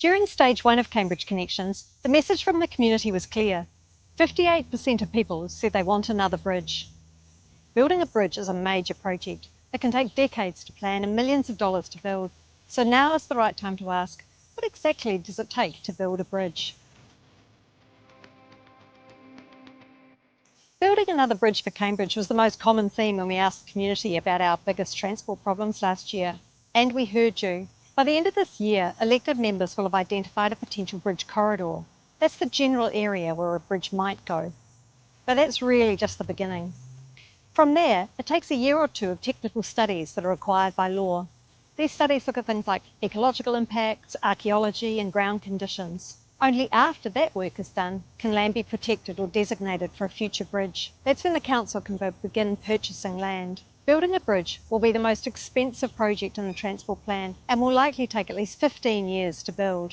During stage 1 of Cambridge Connections, the message from the community was clear. 58% of people said they want another bridge. Building a bridge is a major project. It can take decades to plan and millions of dollars to build. So now is the right time to ask, what exactly does it take to build a bridge? Building another bridge for Cambridge was the most common theme when we asked the community about our biggest transport problems last year. And we heard you. By the end of this year, elected members will have identified a potential bridge corridor. That's the general area where a bridge might go. But that's really just the beginning. From there, it takes a year or two of technical studies that are required by law. These studies look at things like ecological impacts, archaeology and ground conditions. Only after that work is done can land be protected or designated for a future bridge. That's when the council can begin purchasing land. Building a bridge will be the most expensive project in the Transport Plan and will likely take at least 15 years to build.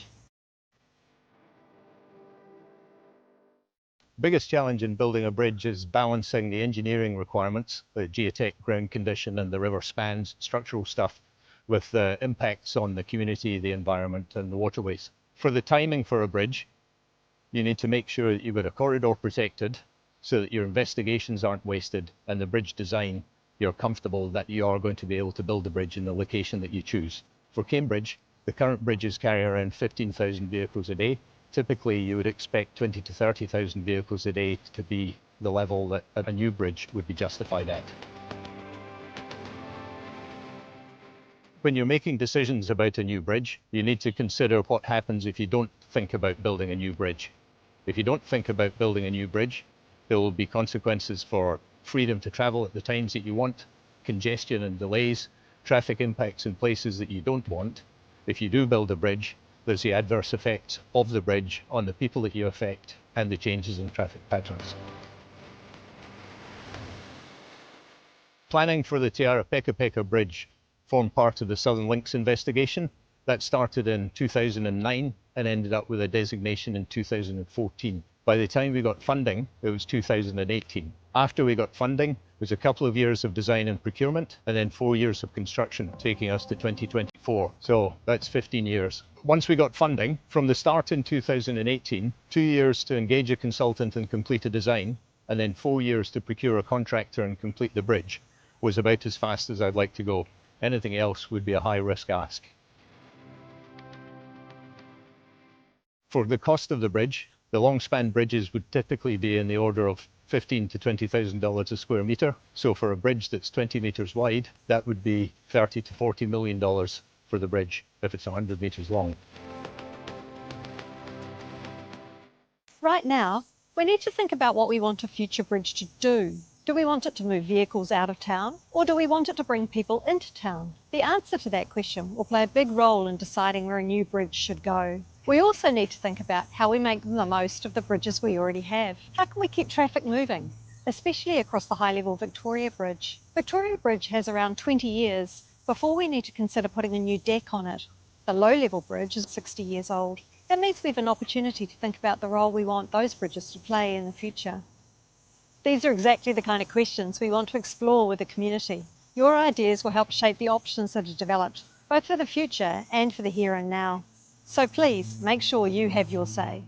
Biggest challenge in building a bridge is balancing the engineering requirements, the geotech, ground condition and the river spans, structural stuff, with the impacts on the community, the environment and the waterways. For the timing for a bridge, you need to make sure that you've got a corridor protected so that your investigations aren't wasted, and the bridge design, you're comfortable that you are going to be able to build the bridge in the location that you choose. For Cambridge, the current bridges carry around 15,000 vehicles a day. Typically, you would expect 20 to 30,000 vehicles a day to be the level that a new bridge would be justified at. When you're making decisions about a new bridge, you need to consider what happens if you don't think about building a new bridge. If you don't think about building a new bridge, there will be consequences for freedom to travel at the times that you want, congestion and delays, traffic impacts in places that you don't want. If you do build a bridge, there's the adverse effects of the bridge on the people that you affect and the changes in traffic patterns. Planning for the Te Ara Peka Peka Bridge formed part of the Southern Links investigation. That started in 2009 and ended up with a designation in 2014. By the time we got funding, it was 2018. After we got funding, it was a couple of years of design and procurement, and then 4 years of construction, taking us to 2024. So that's 15 years. Once we got funding, from the start in 2018, 2 years to engage a consultant and complete a design, and then 4 years to procure a contractor and complete the bridge, was about as fast as I'd like to go. Anything else would be a high-risk ask. For the cost of the bridge, the long-span bridges would typically be in the order of $15,000 to $20,000 a square metre. So for a bridge that's 20 metres wide, that would be $30 to $40 million for the bridge if it's 100 metres long. Right now, we need to think about what we want a future bridge to do. Do we want it to move vehicles out of town, or do we want it to bring people into town? The answer to that question will play a big role in deciding where a new bridge should go. We also need to think about how we make the most of the bridges we already have. How can we keep traffic moving, especially across the high-level Victoria Bridge? Victoria Bridge has around 20 years before we need to consider putting a new deck on it. The low-level bridge is 60 years old. That means we have an opportunity to think about the role we want those bridges to play in the future. These are exactly the kind of questions we want to explore with the community. Your ideas will help shape the options that are developed, both for the future and for the here and now. So please make sure you have your say.